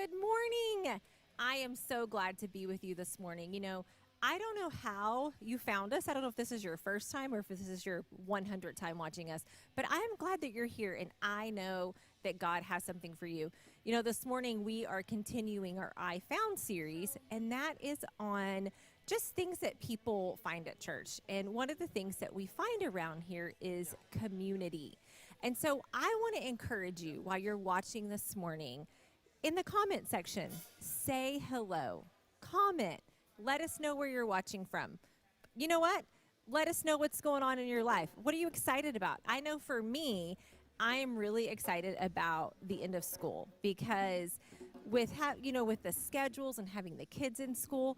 Good morning. I am so glad to be with you this morning. I don't know how you found us. I don't know if this is your first time or if this is your 100th time watching us, but I'm glad that you're here and I know that God has something for you. This morning we are continuing our I Found series, and that is on just things that people find at church. And one of the things that we find around here is community. And so I want to encourage you while you're watching this morning, in the comment section, say hello, comment, let us know where you're watching from. You know what? Let us know what's going on in your life. What are you excited about? I know for me, I am really excited about the end of school because with the schedules and having the kids in school,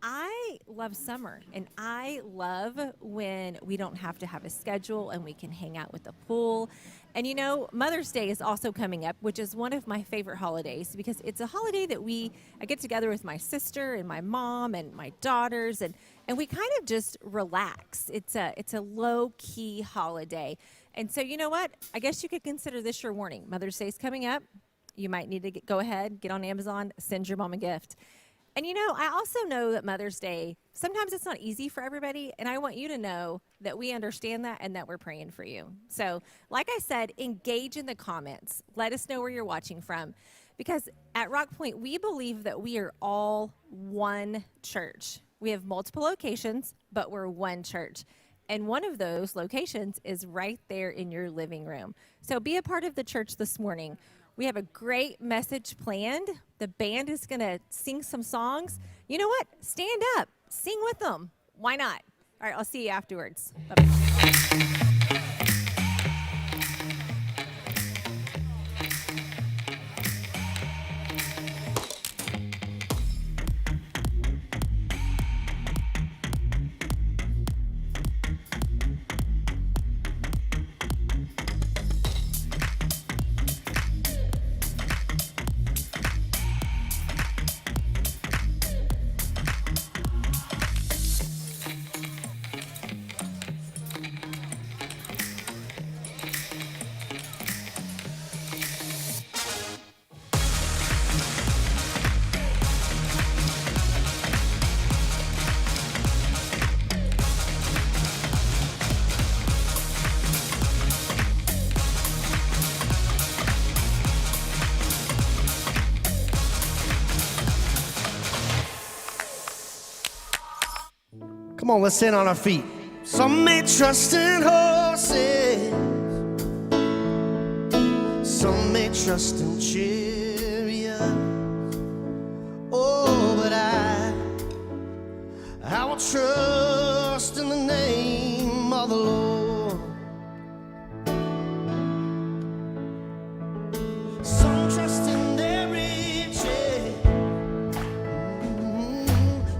I love summer, and I love when we don't have to have a schedule and we can hang out with the pool. And Mother's Day is also coming up, which is one of my favorite holidays because it's a holiday that I get together with my sister and my mom and my daughters, and we kind of just relax. It's a low-key holiday. And so you know what? I guess you could consider this your warning. Mother's Day is coming up. You might need to go ahead, get on Amazon, send your mom a gift. And I also know that Mother's Day, sometimes it's not easy for everybody, and I want you to know that we understand that and that we're praying for you. So, like I said, engage in the comments. Let us know where you're watching from, because at Rock Point, we believe that we are all one church. We have multiple locations, but we're one church. And one of those locations is right there in your living room. So be a part of the church this morning. We have a great message planned. The band is going to sing some songs. You know what? Stand up. Sing with them. Why not? All right, I'll see you afterwards. Bye-bye. Come on, let's stand on our feet. Some may trust in horses, some may trust in chariots. Oh, but I will trust in the name of the Lord. Some trust in their riches,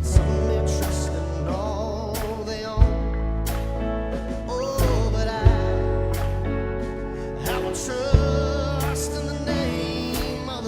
some may trust in all they own. Oh, but I will trust in the name of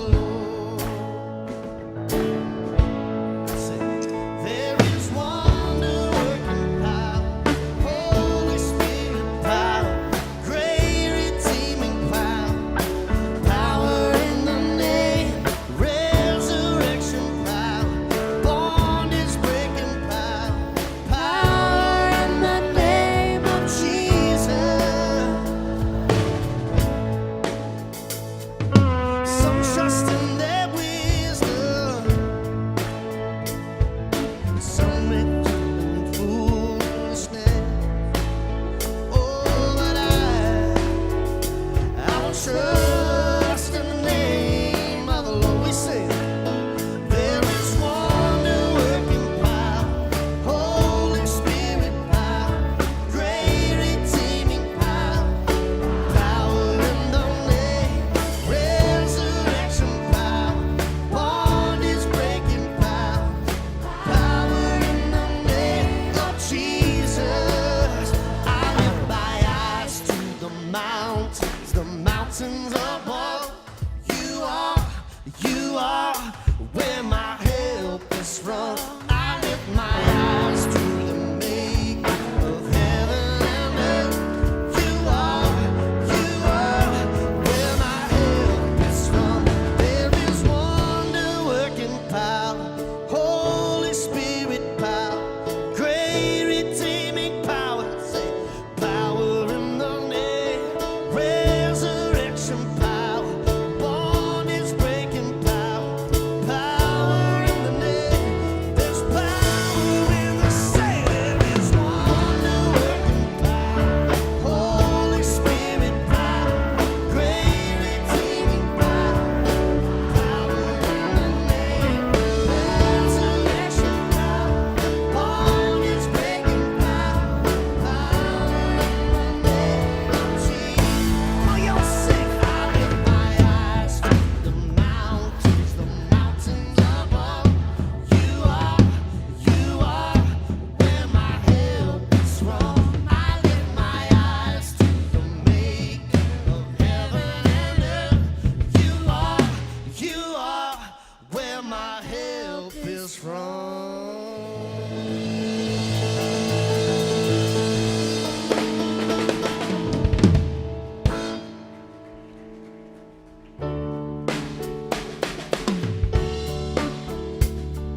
us from.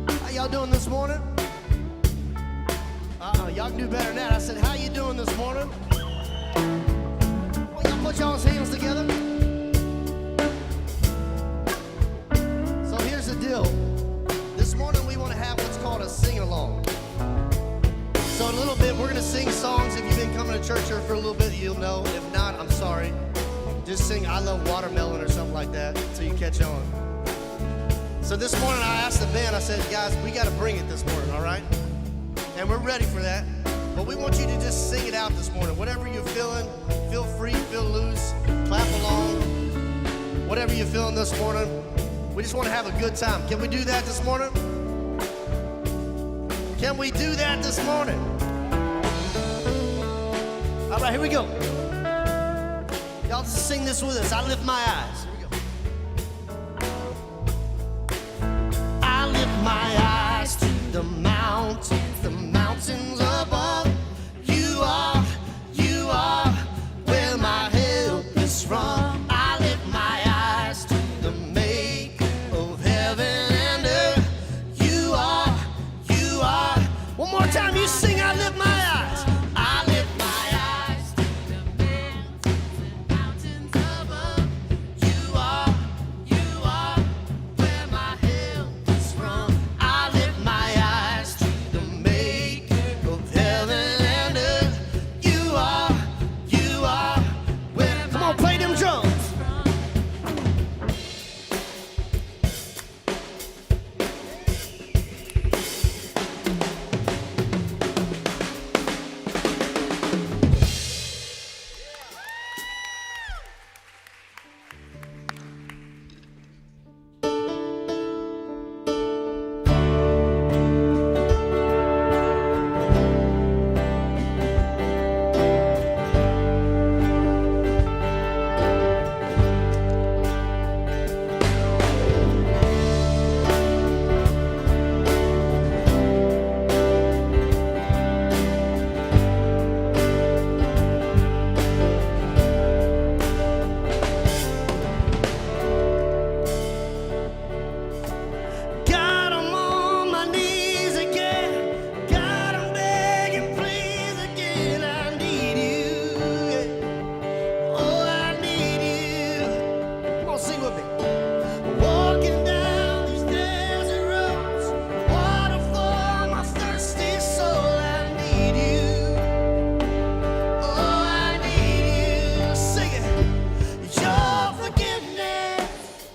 How y'all doing this morning? Y'all can do better than that. I said, how you doing this morning? Well, y'all put y'all's hands together. So here's the deal. This morning we want to have what's called a sing-along. So in a little bit, we're going to sing songs. If you've been coming to church here for a little bit, you'll know. If not, I'm sorry. Just sing I Love Watermelon or something like that until you catch on. So this morning I asked the band, I said, guys, we got to bring it this morning, all right? And we're ready for that. But we want you to just sing it out this morning. Whatever you're feeling, feel free, feel loose, clap along. Whatever you're feeling this morning, we just want to have a good time. Can we do that this morning? Can we do that this morning? All right, here we go. Y'all just sing this with us. I lift my eyes. Here we go. I lift my eyes to the mountains above. You are where my help is from. I lift my eyes to the maker of heaven and earth. You are. One more time, you sing, I lift my eyes. I lift my eyes to the mountains above. You are where my help is from. I lift my eyes to the maker of heaven and earth. You are where. Come on, play them drums. God, I'm on my knees again. God, I'm begging, please again. I need you. Yeah. Oh, I need you. Come on, sing with me. Walking down these desert roads, water for my thirsty soul. I need you. Oh, I need you. Sing it. Your forgiveness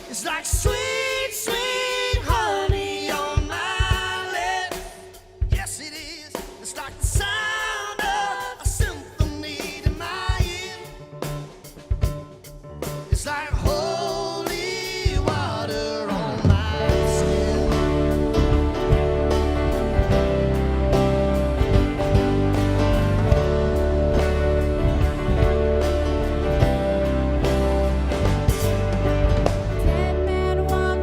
is like sweet, sweet honey on my lips. Yes, it is. It's like the sound of a symphony to my ear. It's like holy water on my skin. Dead man walking.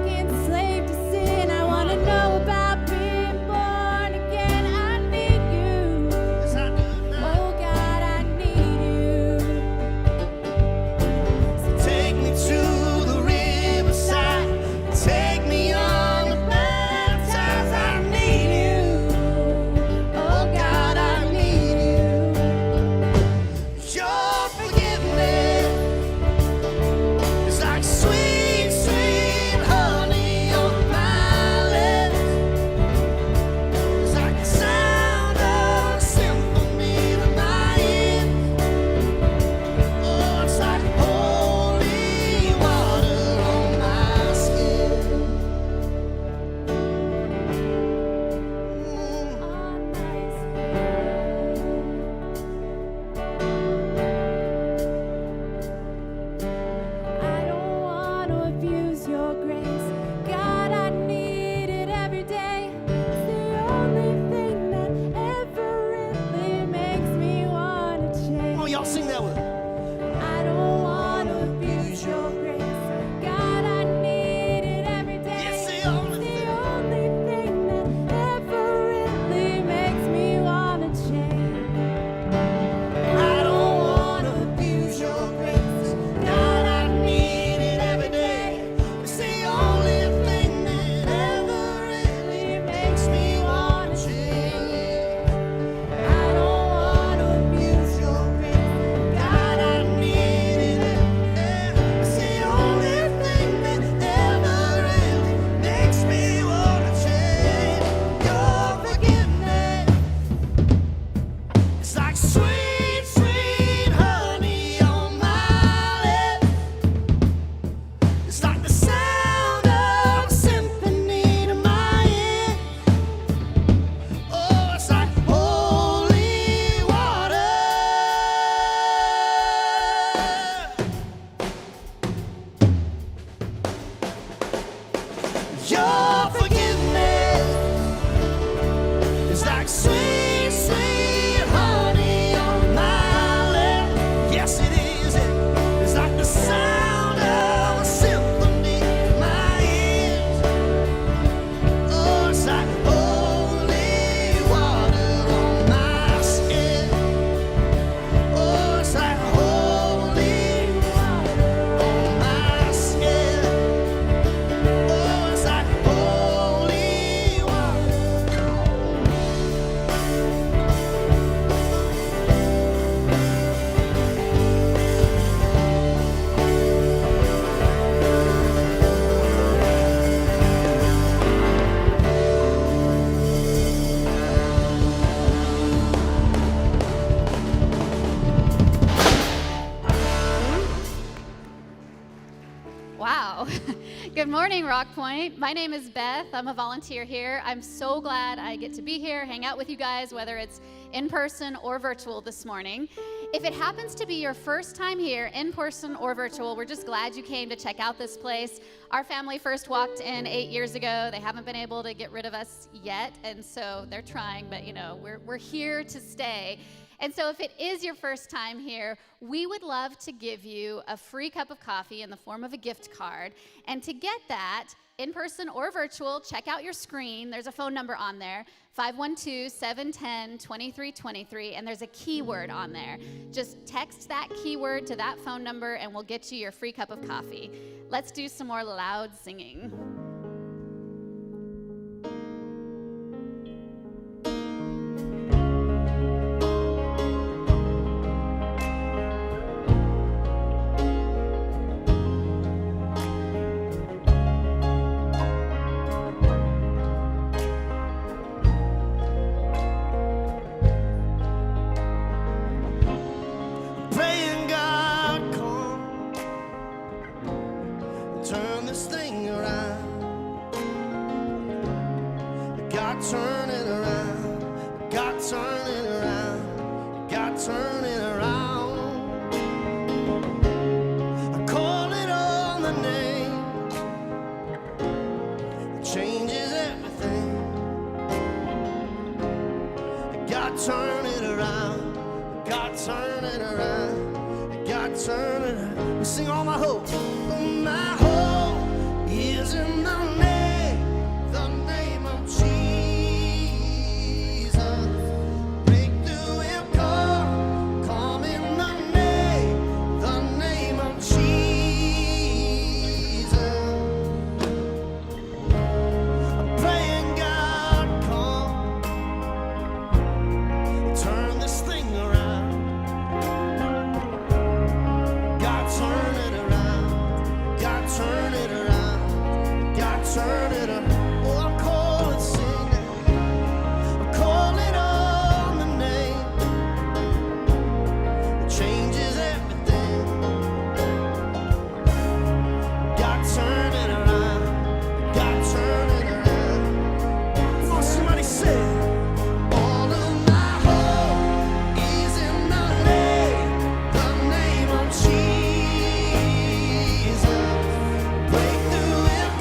Good morning, Rock Point. My name is Beth. I'm a volunteer here. I'm so glad I get to be here, hang out with you guys, whether it's in person or virtual this morning. If it happens to be your first time here, in person or virtual, we're just glad you came to check out this place. Our family first walked in 8 years ago. They haven't been able to get rid of us yet, and so they're trying, but we're here to stay. And so if it is your first time here, we would love to give you a free cup of coffee in the form of a gift card. And to get that, in person or virtual, check out your screen. There's a phone number on there, 512-710-2323, and there's a keyword on there. Just text that keyword to that phone number, and we'll get you your free cup of coffee. Let's do some more loud singing. Praying God come, turn this thing around. God turn it around. God turn it around. God turn it around. I call it on the name. It changes everything. God turn it around. God turn it around. God turn it around. We sing all my hope. My hope is in the name of Jesus. Breakthrough will come in the name of Jesus. I'm praying God come, turn this thing around. God turn it around. God turn it around. God turn it around. Oh, I call it, sing it. I call it on the name. It changes everything. God turn it around. God turn it around. Come on, somebody say it. All of my hope is in the name of Jesus. Breakthrough will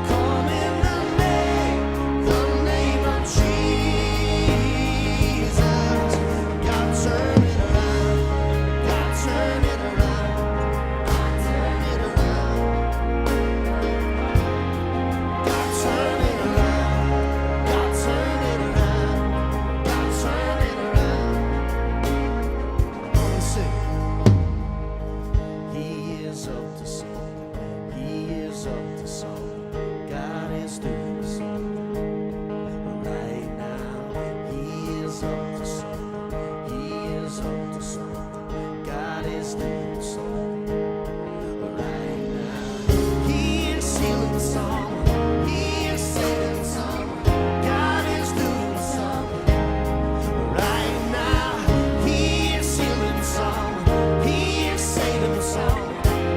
come in the name of Jesus. God turn it around. God turn it around. God turn it around. God turn it around. God turn it around. God turn it around. Let's sing. He is up to something. He is up to something. God is doing something right now. He is up to something. He is up to something. God is doing something right now. He is healing some. He is saving some. God is doing something right now. He is healing some. He is saving some.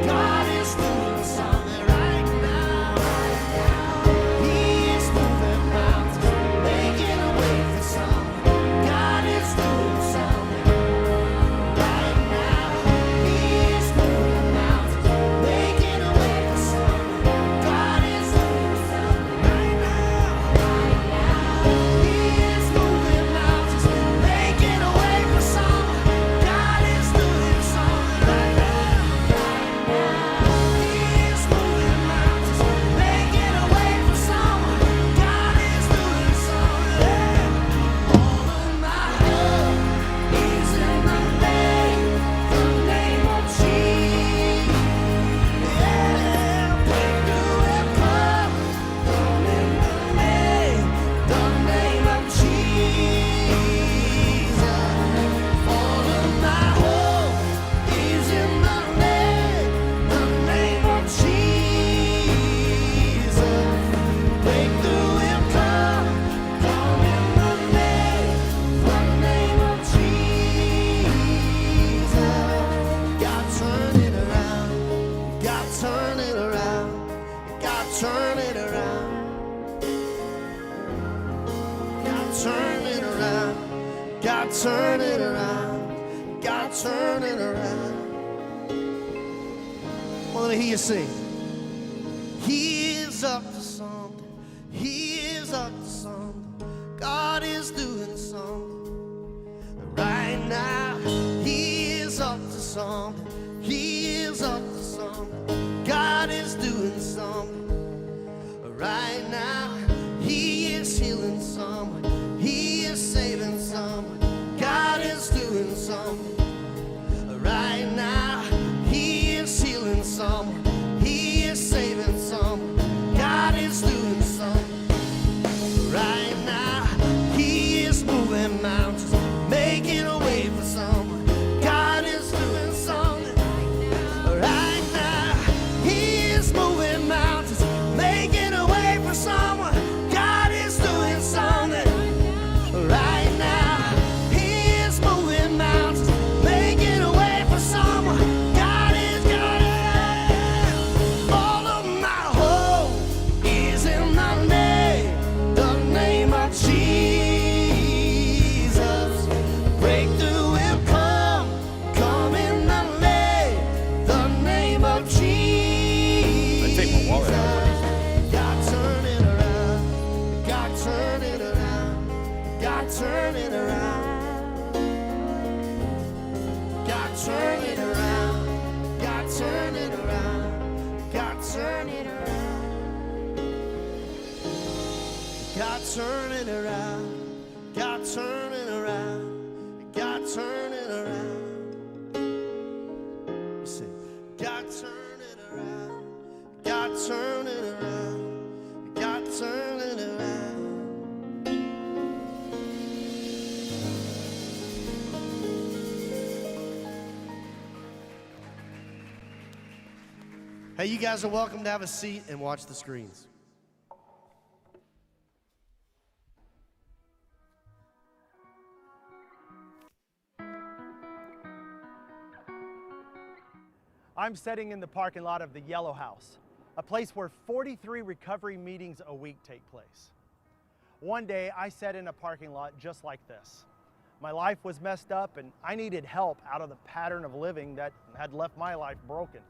God is doing something right now. turn it around. God, turn it around. God, turn it around. God, turn it around. Well, let me hear you sing. He is up to something. He is up to something. God is doing something right now. He is up to something. He is up to something. God is doing something right now. He is healing someone. He is saving someone. God is doing something right now. He is healing someone. He is saving someone. God is doing something right now. He is moving mountains, making a way for someone. God is doing something right now. He is moving mountains, making a way for someone. God is doing something right now. He is moving mountains, making a way for someone. God is good. All of my hope is in the name of Jesus. Breakthrough will come in the name of Jesus. I take my wallet out. God, turn it around. God, turn it around. God, turn it around. God, turn it around. God, turn it around. God, turn it around. God, turn it around. God, turn it around. God, turn it around. You say, God, turn it around. God, turn it around. God, turn it around. Hey, you guys are welcome to have a seat and watch the screens. I'm sitting in the parking lot of the Yellow House, a place where 43 recovery meetings a week take place. One day, I sat in a parking lot just like this. My life was messed up and I needed help out of the pattern of living that had left my life broken.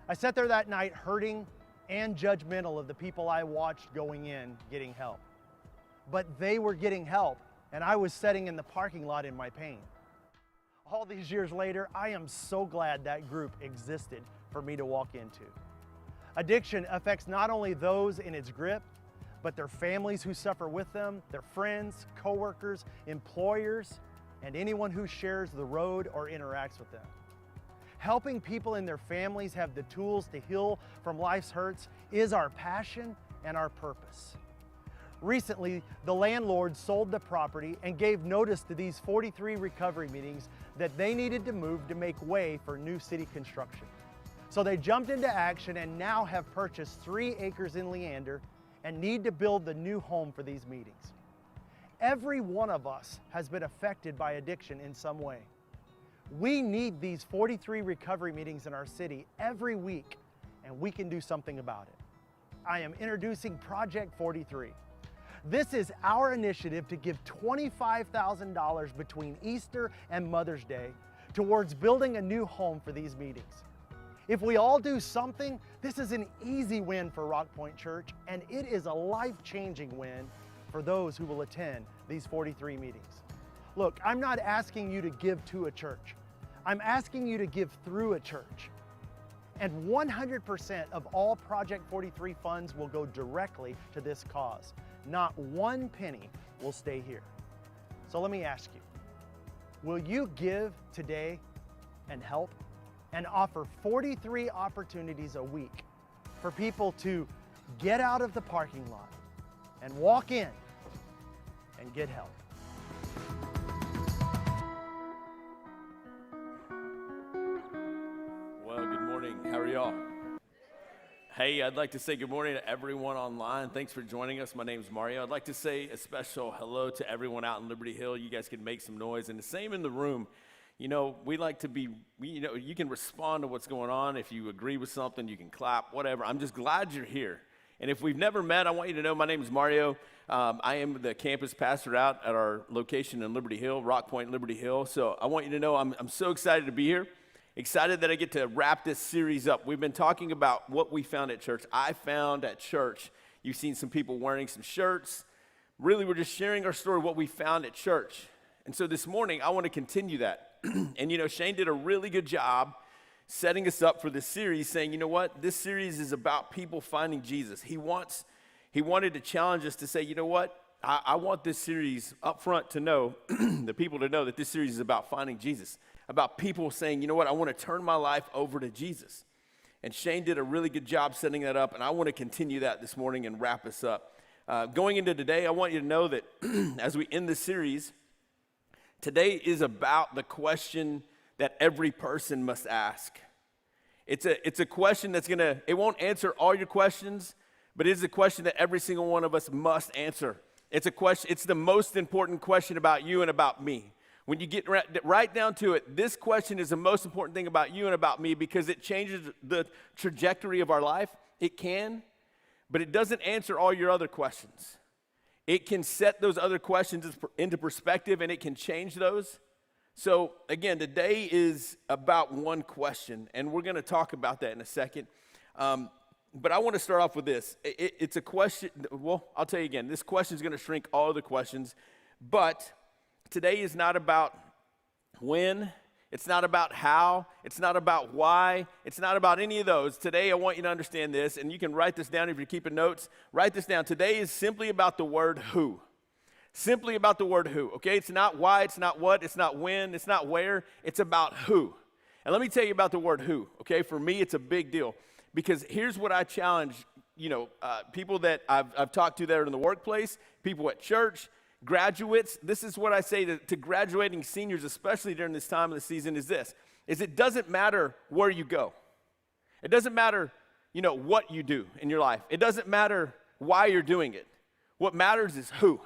I sat there that night hurting and judgmental of the people I watched going in getting help. But they were getting help and I was sitting in the parking lot in my pain. All these years later, I am so glad that group existed for me to walk into. Addiction affects not only those in its grip, but their families who suffer with them, their friends, coworkers, employers, and anyone who shares the road or interacts with them. Helping people and their families have the tools to heal from life's hurts is our passion and our purpose. Recently, the landlord sold the property and gave notice to these 43 recovery meetings that they needed to move to make way for new city construction. So they jumped into action and now have purchased 3 acres in Leander and need to build the new home for these meetings. Every one of us has been affected by addiction in some way. We need these 43 recovery meetings in our city every week, and we can do something about it. I am introducing Project 43. This is our initiative to give $25,000 between Easter and Mother's Day towards building a new home for these meetings. If we all do something, this is an easy win for Rock Point Church, and it is a life-changing win for those who will attend these 43 meetings. Look, I'm not asking you to give to a church. I'm asking you to give through a church. And 100% of all Project 43 funds will go directly to this cause. Not one penny will stay here. So let me ask you, will you give today and help and offer 43 opportunities a week for people to get out of the parking lot and walk in and get help? Well, good morning. How are y'all? Hey, I'd like to say good morning to everyone online. Thanks for joining us. My name's Mario. I'd like to say a special hello to everyone out in Liberty Hill. You guys can make some noise. And the same in the room. You know, we like to be, you can respond to what's going on. If you agree with something, you can clap, whatever. I'm just glad you're here. And if we've never met, I want you to know my name is Mario. I am the campus pastor out at our location in Liberty Hill, Rock Point, Liberty Hill. So I want you to know I'm so excited to be here. Excited that I get to wrap this series up. We've been talking about what we found at church. I found at church. You've seen some people wearing some shirts. Really, we're just sharing our story, what we found at church. And so this morning, I want to continue that. And, Shane did a really good job setting us up for this series, saying, you know what? This series is about people finding Jesus. He wanted to challenge us to say, you know what? I want this series up front to know, the people to know that this series is about finding Jesus, about people saying, you know what? I want to turn my life over to Jesus. And Shane did a really good job setting that up, and I want to continue that this morning and wrap us up. Going into today, I want you to know that as we end this series, today is about the question that every person must ask. It's a question that's it won't answer all your questions, but it is a question that every single one of us must answer. It's a question, it's the most important question about you and about me. When you get right down to it, this question is the most important thing about you and about me because it changes the trajectory of our life. It can, but it doesn't answer all your other questions. It can set those other questions into perspective, and it can change those. So, again, today is about one question, and we're going to talk about that in a second. But I want to start off with this. It's a question. Well, I'll tell you again, this question is going to shrink all the questions, but today is not about when. It's not about how. It's not about why. It's not about any of those. Today, I want you to understand this, and you can write this down if you're keeping notes. Write this down. Today is simply about the word who. Simply about the word who, okay? It's not why, it's not what, it's not when, it's not where. It's about who. And let me tell you about the word who, okay? For me, it's a big deal because here's what I challenge, people that I've talked to that are in the workplace, people at church, graduates. This is what I say to graduating seniors, especially during this time of the season, is it doesn't matter where you go. It doesn't matter, what you do in your life. It doesn't matter why you're doing it. What matters is who.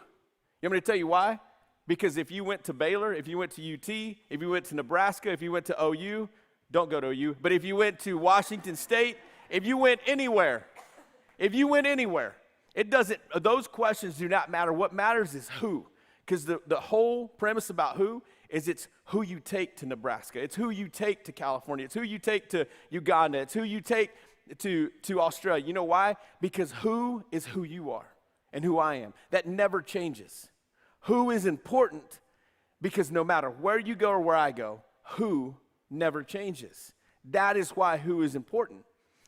You want me to tell you why? Because if you went to Baylor, if you went to UT, if you went to Nebraska, if you went to OU, don't go to OU, but if you went to Washington State, if you went anywhere, those questions do not matter. What matters is who. Because the whole premise about who is it's who you take to Nebraska. It's who you take to California. It's who you take to Uganda. It's who you take to Australia. You know why? Because who is who you are and who I am. That never changes. Who is important because no matter where you go or where I go, who never changes. That is why who is important.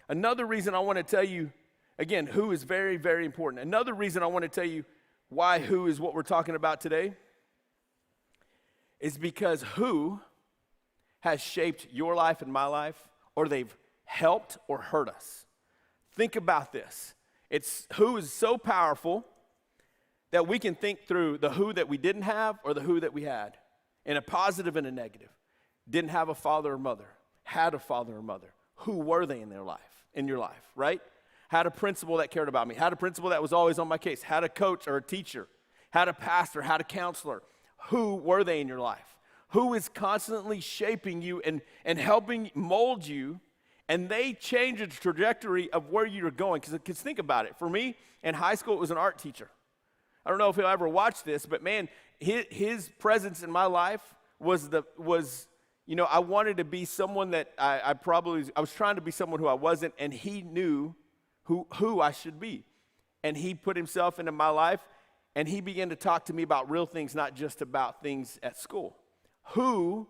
Another reason I want to tell you, again, who is very, very important. Another reason I want to tell you why who is what we're talking about today is because who has shaped your life and my life, or they've helped or hurt us. Think about this. It's who is so powerful that we can think through the who that we didn't have or the who that we had, in a positive and a negative. Didn't have a father or mother, had a father or mother. Who were they in your life, right? Had a principal that cared about me, had a principal that was always on my case, had a coach or a teacher, had a pastor, had a counselor. Who were they in your life? Who is constantly shaping you and helping mold you, and they change the trajectory of where you're going. Because think about it. For me, in high school, it was an art teacher. I don't know if he'll ever watch this, but man, his presence in my life was I wanted to be someone that I was trying to be someone who I wasn't, and he knew who I should be. And he put himself into my life, and he began to talk to me about real things, not just about things at school. Who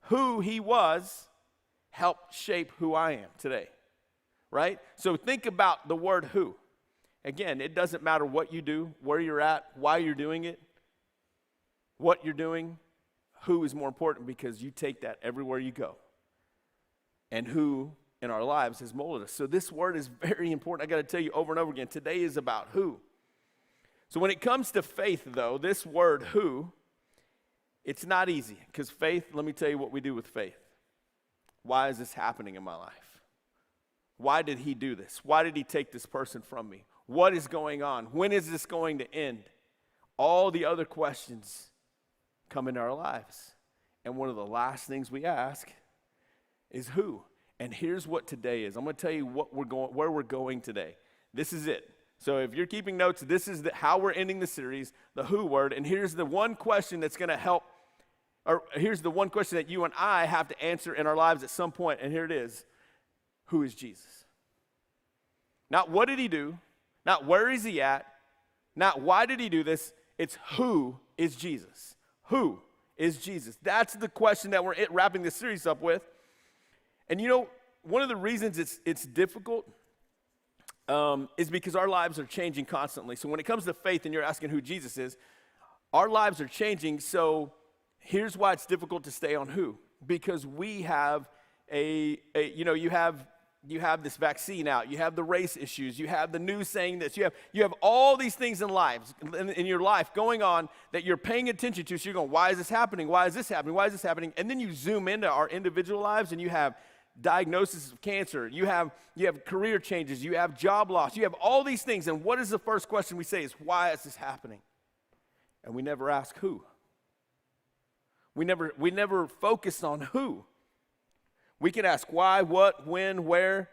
he was helped shape who I am today, right? So think about the word who. Again, it doesn't matter what you do, where you're at, why you're doing it, what you're doing. Who is more important because you take that everywhere you go. And who in our lives has molded us. So this word is very important. I got to tell you over and over again, today is about who. So when it comes to faith, though, this word who, it's not easy. Because faith, let me tell you what we do with faith. Why is this happening in my life? Why did he do this? Why did he take this person from me? What is going on? When is this going to end? All the other questions come into our lives. And one of the last things we ask is who. And here's what today is. I'm going to tell you where we're going today. This is it. So if you're keeping notes, this is how we're ending the series, the who word. And here's the one question that's going to help, or here's the one question that you and I have to answer in our lives at some point. And here it is. Who is Jesus? Not what did he do? Not where is he at? Not why did he do this? It's who is Jesus? Who is Jesus? That's the question that we're wrapping this series up with. And you know, one of the reasons it's difficult is because our lives are changing constantly. So when it comes to faith and you're asking who Jesus is, our lives are changing. So here's why it's difficult to stay on who. Because we have you have this vaccine out, you have the race issues, you have the news saying this, you have all these things in your life going on that you're paying attention to. So you're going, why is this happening? Why is this happening? Why is this happening? And then you zoom into our individual lives and you have diagnosis of cancer, you have career changes, you have job loss, you have all these things. And what is the first question we say is, why is this happening? And we never ask who. We never focus on who. We can ask why, what, when, where.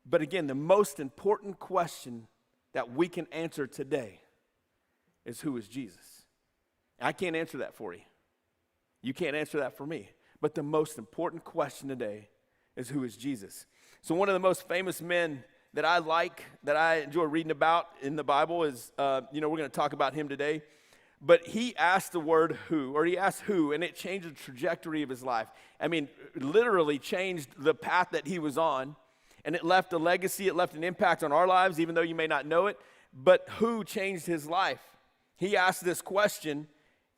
But again, the most important question that we can answer today is who is Jesus? I can't answer that for you. You can't answer that for me. But the most important question today is who is Jesus? So one of the most famous men that I like, that I enjoy reading about in the Bible is, we're going to talk about him today. But he asked the word who, or he asked who, and it changed the trajectory of his life. I mean, literally changed the path that he was on, and it left a legacy, it left an impact on our lives, even though you may not know it. But who changed his life? He asked this question,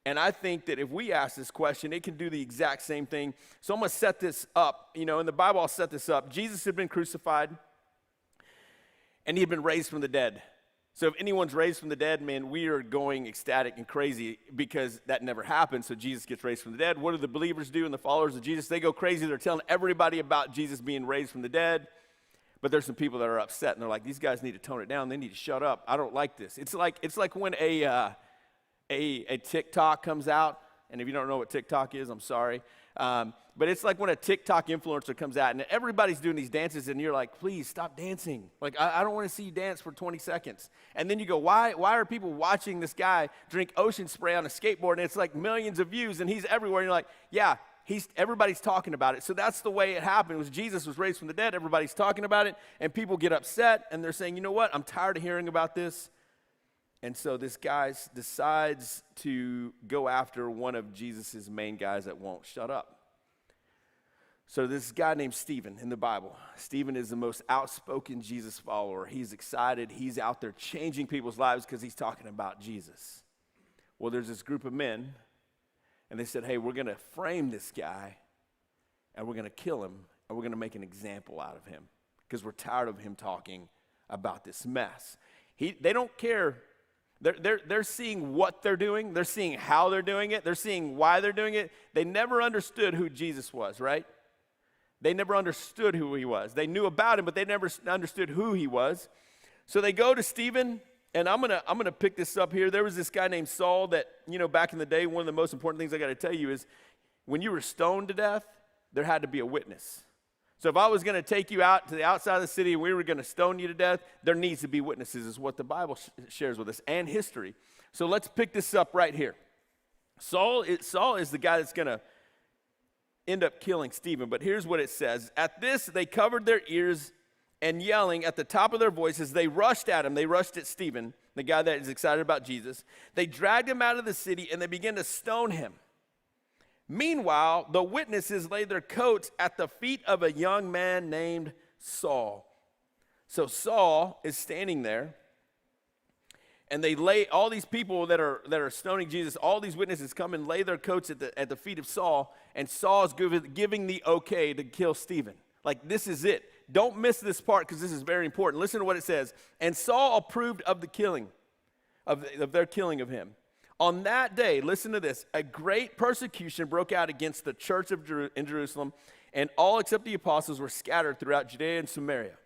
and I think that if we ask this question, it can do the exact same thing. So I'm going to set this up. In the Bible, I'll set this up. Jesus had been crucified, and he had been raised from the dead. So if anyone's raised from the dead, man, we are going ecstatic and crazy because that never happened. So Jesus gets raised from the dead. What do the believers do and the followers of Jesus? They go crazy. They're telling everybody about Jesus being raised from the dead. But there's some people that are upset, and they're like, these guys need to tone it down. They need to shut up. I don't like this. It's like when a TikTok comes out, and if you don't know what TikTok is, I'm sorry. But it's like when a TikTok influencer comes out, and everybody's doing these dances, and you're like, please stop dancing. Like, I don't want to see you dance for 20 seconds. And then you go, why are people watching this guy drink ocean spray on a skateboard, and it's like millions of views, and he's everywhere. And you're like, yeah, everybody's talking about it. So that's the way it happened. It was Jesus was raised from the dead. Everybody's talking about it, and people get upset, and they're saying, you know what? I'm tired of hearing about this. And so this guy decides to go after one of Jesus' main guys that won't shut up. So this guy named Stephen in the Bible. Stephen is the most outspoken Jesus follower. He's excited. He's out there changing people's lives because he's talking about Jesus. Well, there's this group of men, and they said, hey, we're going to frame this guy, and we're going to kill him, and we're going to make an example out of him because we're tired of him talking about this mess. They don't care. They're seeing what they're doing. They're seeing how they're doing it. They're seeing why they're doing it. They never understood who Jesus was, right? They never understood who he was. They knew about him, but they never understood who he was. So they go to Stephen, and I'm gonna pick this up here. There was this guy named Saul that, back in the day, one of the most important things I got to tell you is when you were stoned to death, there had to be a witness. So if I was going to take you out to the outside of the city and we were going to stone you to death, there needs to be witnesses, is what the Bible shares with us, and history. So let's pick this up right here. Saul is the guy that's going to end up killing Stephen, but here's what it says. At this, they covered their ears, and yelling at the top of their voices, they rushed at him. They rushed at Stephen, the guy that is excited about Jesus. They dragged him out of the city, and they began to stone him. Meanwhile, the witnesses laid their coats at the feet of a young man named Saul. So Saul is standing there, and they lay all these people that are stoning Jesus, all these witnesses come and lay their coats at the feet of Saul, and Saul is giving the okay to kill Stephen. Like, this is it. Don't miss this part because this is very important. Listen to what it says. And Saul approved of the killing, of their killing of him. On that day, listen to this, a great persecution broke out against the church in Jerusalem, and all except the apostles were scattered throughout Judea and Samaria.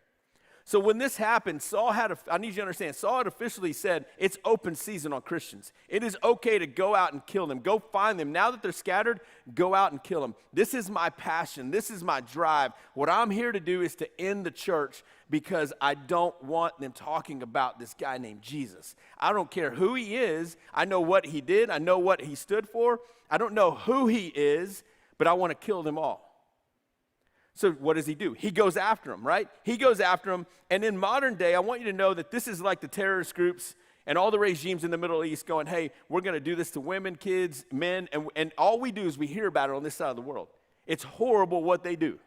So when this happened, I need you to understand, Saul had officially said, it's open season on Christians. It is okay to go out and kill them. Go find them. Now that they're scattered, go out and kill them. This is my passion. This is my drive. What I'm here to do is to end the church because I don't want them talking about this guy named Jesus. I don't care who he is. I know what he did. I know what he stood for. I don't know who he is, but I want to kill them all. So what does he do? He goes after them, right? He goes after them. And in modern day, I want you to know that this is like the terrorist groups and all the regimes in the Middle East going, hey, we're going to do this to women, kids, men. And all we do is we hear about it on this side of the world. It's horrible what they do.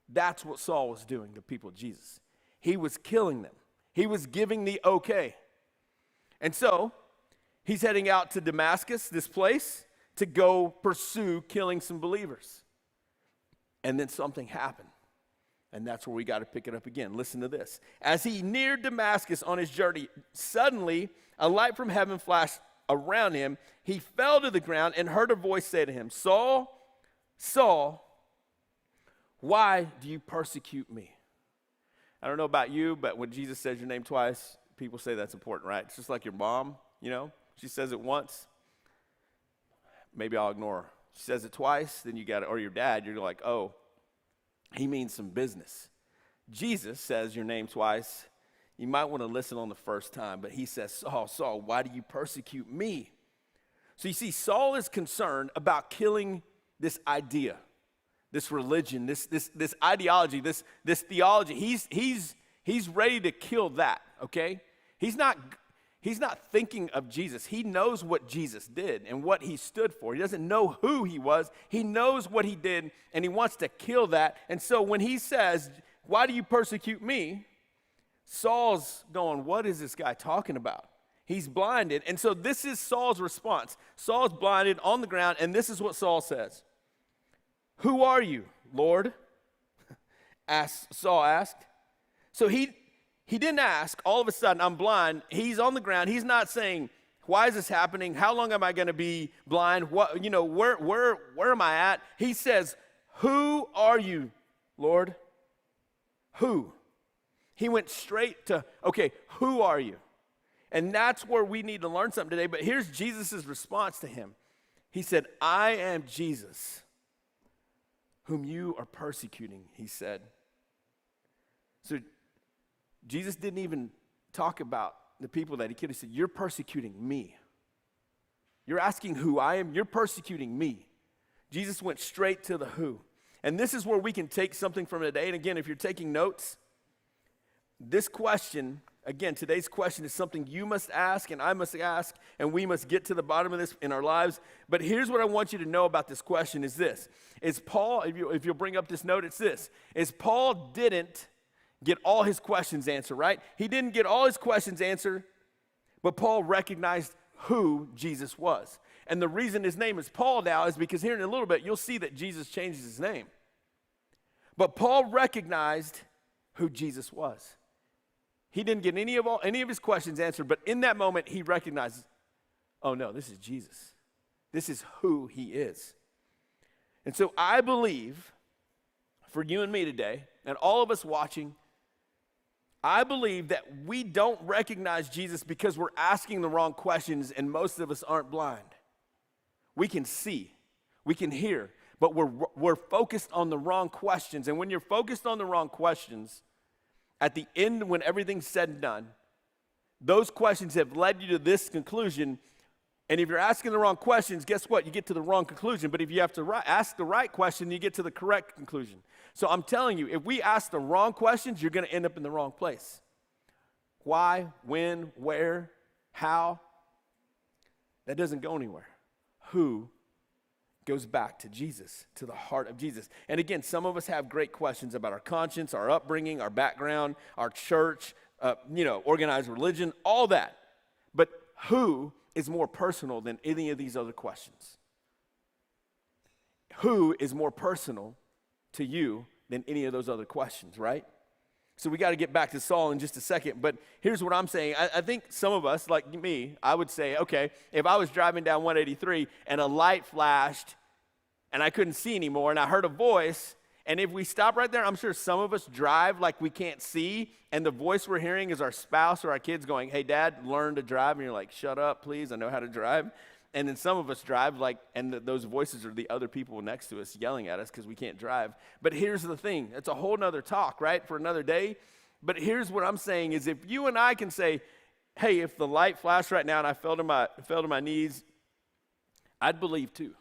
That's what Saul was doing to people of Jesus. He was killing them. He was giving the okay. And so he's heading out to Damascus, this place, to go pursue killing some believers. And then something happened. And that's where we got to pick it up again. Listen to this. As he neared Damascus on his journey, suddenly a light from heaven flashed around him. He fell to the ground and heard a voice say to him, Saul, Saul, why do you persecute me? I don't know about you, but when Jesus says your name twice, people say that's important, right? It's just like your mom, she says it once. Maybe I'll ignore her. She says it twice, then you got it, or your dad, you're like, oh, he means some business. Jesus says your name twice. You might want to listen on the first time, but he says, Saul, Saul, why do you persecute me? So you see, Saul is concerned about killing this idea, this religion, this ideology, this theology. He's ready to kill that, okay? He's not thinking of Jesus. He knows what Jesus did and what he stood for. He doesn't know who he was. He knows what he did, and he wants to kill that. And so when he says, why do you persecute me? Saul's going, what is this guy talking about? He's blinded. And so this is Saul's response. Saul's blinded on the ground, and this is what Saul says. Who are you, Lord? Saul asked. So he didn't ask, all of a sudden, I'm blind. He's on the ground. He's not saying, why is this happening? How long am I going to be blind? What, where am I at? He says, who are you, Lord? Who? He went straight to, okay, who are you? And that's where we need to learn something today. But here's Jesus' response to him. He said, I am Jesus, whom you are persecuting, he said. So Jesus didn't even talk about the people that he killed. He said, you're persecuting me. You're asking who I am. You're persecuting me. Jesus went straight to the who. And this is where we can take something from today. And again, if you're taking notes, this question, again, today's question is something you must ask and I must ask, and we must get to the bottom of this in our lives. But here's what I want you to know about this question is this. Is Paul, if you'll bring up this note, it's this. Is Paul didn't get all his questions answered, right? He didn't get all his questions answered, but Paul recognized who Jesus was. And the reason his name is Paul now is because here in a little bit, you'll see that Jesus changes his name. But Paul recognized who Jesus was. He didn't get any of his questions answered, but in that moment, he recognizes, oh no, this is Jesus. This is who he is. And so I believe for you and me today, and all of us watching, I believe that we don't recognize Jesus because we're asking the wrong questions, and most of us aren't blind. We can see, we can hear, but we're focused on the wrong questions. And when you're focused on the wrong questions, at the end, when everything's said and done, those questions have led you to this conclusion. And if you're asking the wrong questions, guess what? You get to the wrong conclusion. But if you have to ask the right question, you get to the correct conclusion. So I'm telling you, if we ask the wrong questions, you're going to end up in the wrong place. Why, when, where, how? That doesn't go anywhere. Who goes back to Jesus, to the heart of Jesus. And again, some of us have great questions about our conscience, our upbringing, our background, our church, organized religion, all that. But who is more personal than any of these other questions? Who is more personal to you than any of those other questions, right? So we got to get back to Saul in just a second, but here's what I'm saying. I think some of us, like me, I would say, okay, if I was driving down 183 and a light flashed and I couldn't see anymore and I heard a voice And if we stop right there, I'm sure some of us drive like we can't see, and the voice we're hearing is our spouse or our kids going, hey, Dad, learn to drive. And you're like, shut up, please, I know how to drive. And then some of us drive like, and those voices are the other people next to us yelling at us because we can't drive. But here's the thing. It's a whole nother talk, right, for another day. But here's what I'm saying is if you and I can say, hey, if the light flashed right now and I fell to my knees, I'd believe too.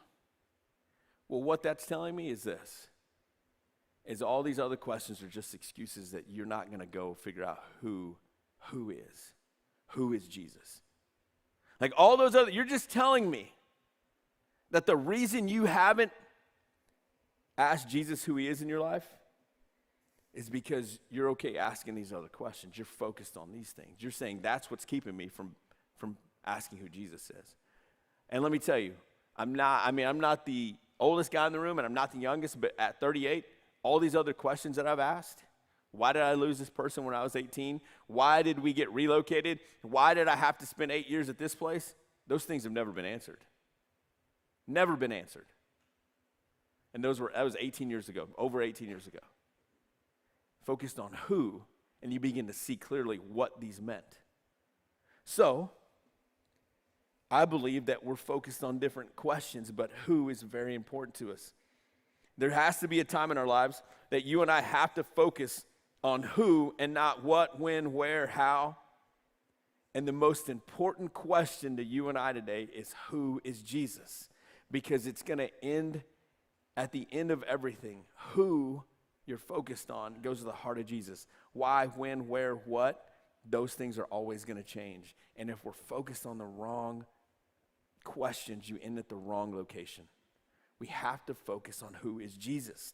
Well, what that's telling me is this, is all these other questions are just excuses that you're not going to go figure out who is Jesus. Like all those other, you're just telling me that the reason you haven't asked Jesus who he is in your life is because you're okay asking these other questions. You're focused on these things. You're saying that's what's keeping me from asking who Jesus is. And let me tell you, I'm not the oldest guy in the room and I'm not the youngest, but at 38, all these other questions that I've asked, why did I lose this person when I was 18? Why did we get relocated? Why did I have to spend 8 years at this place? Those things have never been answered. Never been answered. And that was 18 years ago, over 18 years ago. Focused on who, and you begin to see clearly what these meant. So, I believe that we're focused on different questions, but who is very important to us. There has to be a time in our lives that you and I have to focus on who and not what, when, where, how. And the most important question to you and I today is who is Jesus? Because it's going to end at the end of everything. Who you're focused on goes to the heart of Jesus. Why, when, where, what, those things are always going to change. And if we're focused on the wrong questions, you end at the wrong location. We have to focus on who is Jesus.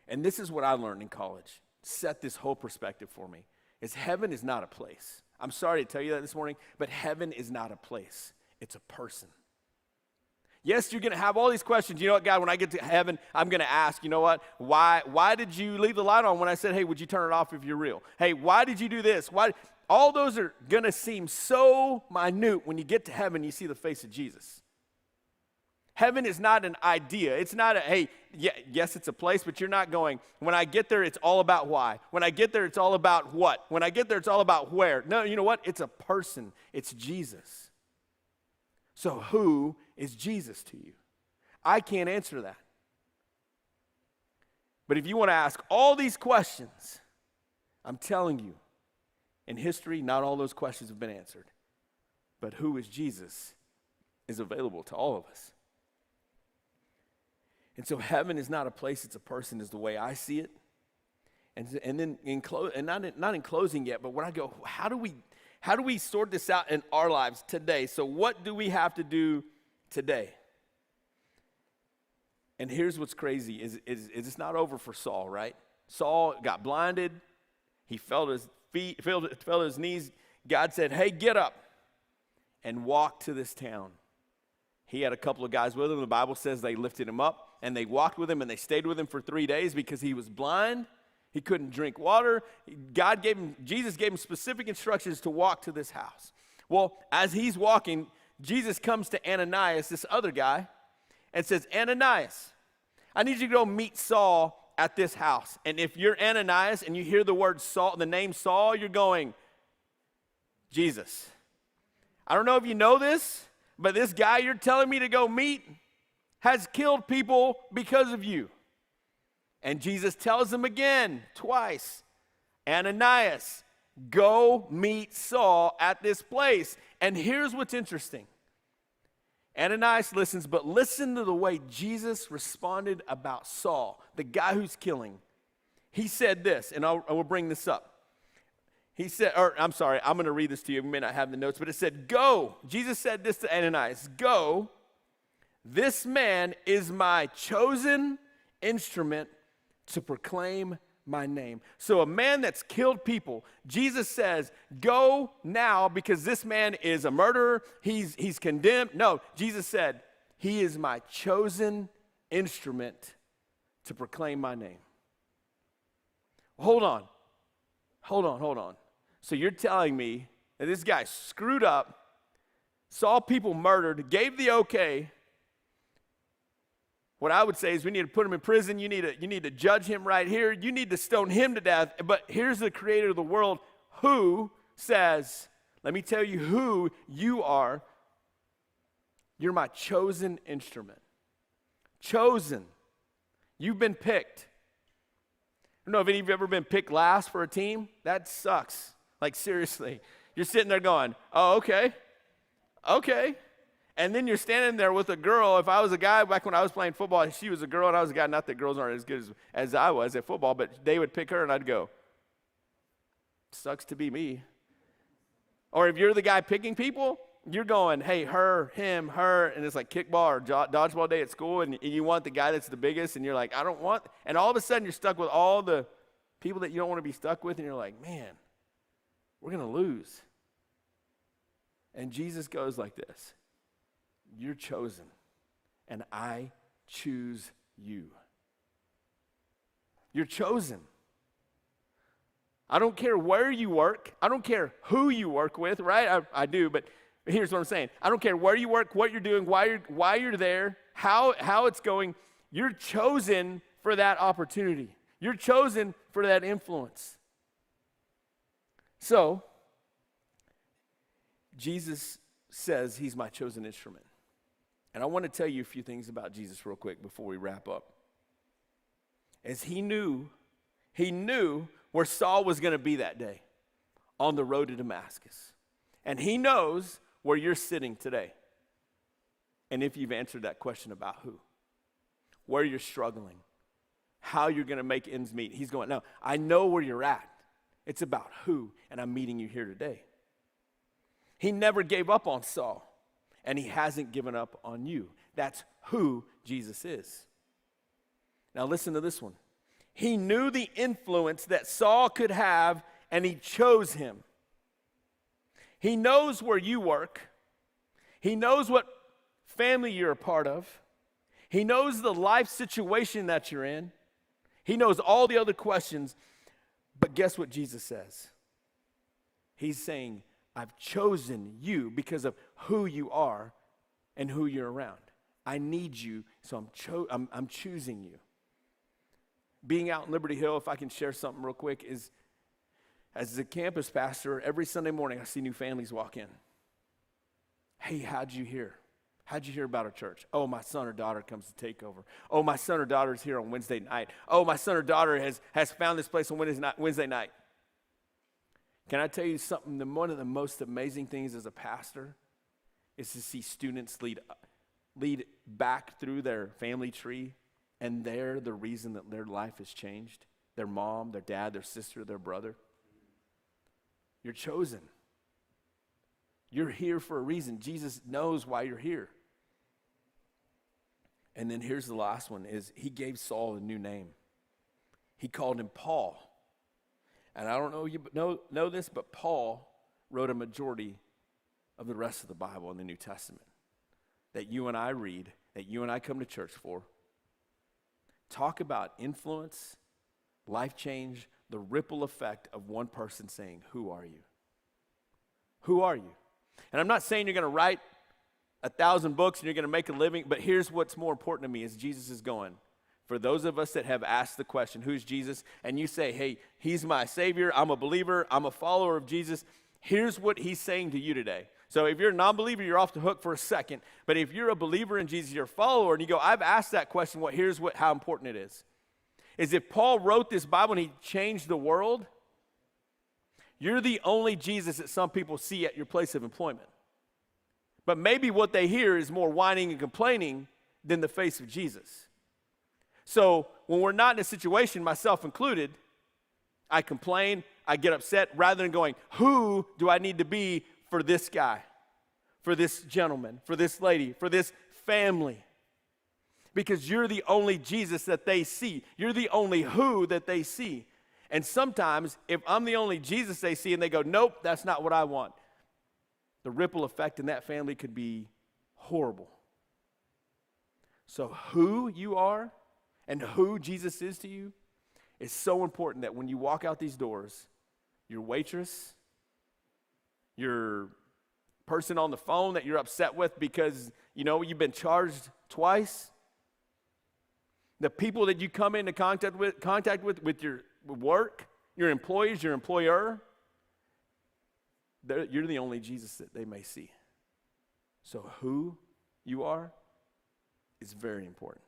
And this is what I learned in college. Set this whole perspective for me. Is heaven is not a place. I'm sorry to tell you that this morning, but heaven is not a place. It's a person. Yes, you're going to have all these questions. You know what, God, when I get to heaven, I'm going to ask, you know what, why did you leave the light on when I said, hey, would you turn it off if you're real? Hey, why did you do this? Why? All those are going to seem so minute when you get to heaven, you see the face of Jesus. Heaven is not an idea. It's not yes, it's a place, but you're not going, when I get there, it's all about why. When I get there, it's all about what. When I get there, it's all about where. No, you know what? It's a person. It's Jesus. So who is Jesus to you? I can't answer that. But if you want to ask all these questions, I'm telling you, in history, not all those questions have been answered. But who is Jesus is available to all of us. And so heaven is not a place, it's a person, is the way I see it. And then not in closing yet, but when I go, how do we sort this out in our lives today? So what do we have to do today? And here's what's crazy, is it's not over for Saul, right? Saul got blinded. He fell to his feet, fell to his knees. God said, hey, get up and walk to this town. He had a couple of guys with him. The Bible says they lifted him up, and they walked with him, and they stayed with him for 3 days because he was blind. He couldn't drink water. Jesus gave him specific instructions to walk to this house. Well, as he's walking, Jesus comes to Ananias, this other guy, and says, Ananias, I need you to go meet Saul at this house. And if you're Ananias and you hear the word Saul, the name Saul, you're going, Jesus. I don't know if you know this, but this guy you're telling me to go meet has killed people because of you. And Jesus tells him again, twice, Ananias, go meet Saul at this place. And here's what's interesting. Ananias listens, but listen to the way Jesus responded about Saul, the guy who's killing. He said this, and I will bring this up. He said, I'm going to read this to you. You may not have the notes, but it said, go. Jesus said this to Ananias, go. This man is my chosen instrument to proclaim my name. So a man that's killed people, Jesus says, go now because this man is a murderer. He's condemned. No, Jesus said, he is my chosen instrument to proclaim my name. Hold on. So you're telling me that this guy screwed up, saw people murdered, gave the okay, What I would say is we need to put him in prison. You need to judge him right here. You need to stone him to death. But here's the creator of the world who says, let me tell you who you are. You're my chosen instrument. Chosen. You've been picked. I don't know if any of you have ever been picked last for a team. That sucks. Like, seriously. You're sitting there going, oh, okay. Okay. And then you're standing there with a girl. If I was a guy back when I was playing football, and she was a girl and I was a guy, not that girls aren't as good as I was at football, but they would pick her and I'd go, sucks to be me. Or if you're the guy picking people, you're going, hey, her, him, her, and it's like kickball or dodgeball day at school, and you want the guy that's the biggest, and you're like, I don't want, and all of a sudden you're stuck with all the people that you don't want to be stuck with, and you're like, man, we're going to lose. And Jesus goes like this, you're chosen, and I choose you. You're chosen. I don't care where you work. I don't care who you work with, right? I do, but here's what I'm saying. I don't care where you work, what you're doing, why you're there, how it's going. You're chosen for that opportunity. You're chosen for that influence. So, Jesus says he's my chosen instrument. And I want to tell you a few things about Jesus real quick before we wrap up. As he knew where Saul was going to be that day on the road to Damascus. And he knows where you're sitting today. And if you've answered that question about who, where you're struggling, how you're going to make ends meet. He's going, no, I know where you're at. It's about who, and I'm meeting you here today. He never gave up on Saul, and he hasn't given up on you. That's who Jesus is. Now listen to this one. He knew the influence that Saul could have, and he chose him. He knows where you work. He knows what family you're a part of. He knows the life situation that you're in. He knows all the other questions. But guess what Jesus says? He's saying, I've chosen you because of who you are and who you're around. I need you, so I'm choosing you. Being out in Liberty Hill, if I can share something real quick, is as a campus pastor, every Sunday morning I see new families walk in. Hey, how'd you hear? How'd you hear about our church? Oh, my son or daughter comes to take over. Oh, my son or daughter is here on Wednesday night. Oh, my son or daughter has found this place on Wednesday night. Can I tell you something? One of the most amazing things as a pastor is to see students lead back through their family tree, and they're the reason that their life has changed. Their mom, their dad, their sister, their brother. You're chosen. You're here for a reason. Jesus knows why you're here. And then here's the last one, is he gave Saul a new name. He called him Paul. And I don't know you know this, but Paul wrote a majority of the rest of the Bible in the New Testament that you and I read, that you and I come to church for. Talk about influence, life change, the ripple effect of one person saying, who are you? Who are you? And I'm not saying you're going to write 1,000 books and you're going to make a living, but here's what's more important to me is Jesus is going. For those of us that have asked the question, who's Jesus? And you say, hey, he's my Savior, I'm a believer, I'm a follower of Jesus. Here's what he's saying to you today. So if you're a non-believer, you're off the hook for a second. But if you're a believer in Jesus, you're a follower, and you go, I've asked that question, how important it is if Paul wrote this Bible and he changed the world, you're the only Jesus that some people see at your place of employment. But maybe what they hear is more whining and complaining than the face of Jesus. So when we're not in a situation, myself included, I complain, I get upset, rather than going, who do I need to be for this guy, for this gentleman, for this lady, for this family? Because you're the only Jesus that they see. You're the only who that they see. And sometimes, if I'm the only Jesus they see and they go, nope, that's not what I want, the ripple effect in that family could be horrible. So who you are and who Jesus is to you is so important that when you walk out these doors, your waitress, your person on the phone that you're upset with because, you've been charged twice, The people that you come into contact with your work, your employees, your employer, you're the only Jesus that they may see. So who you are is very important.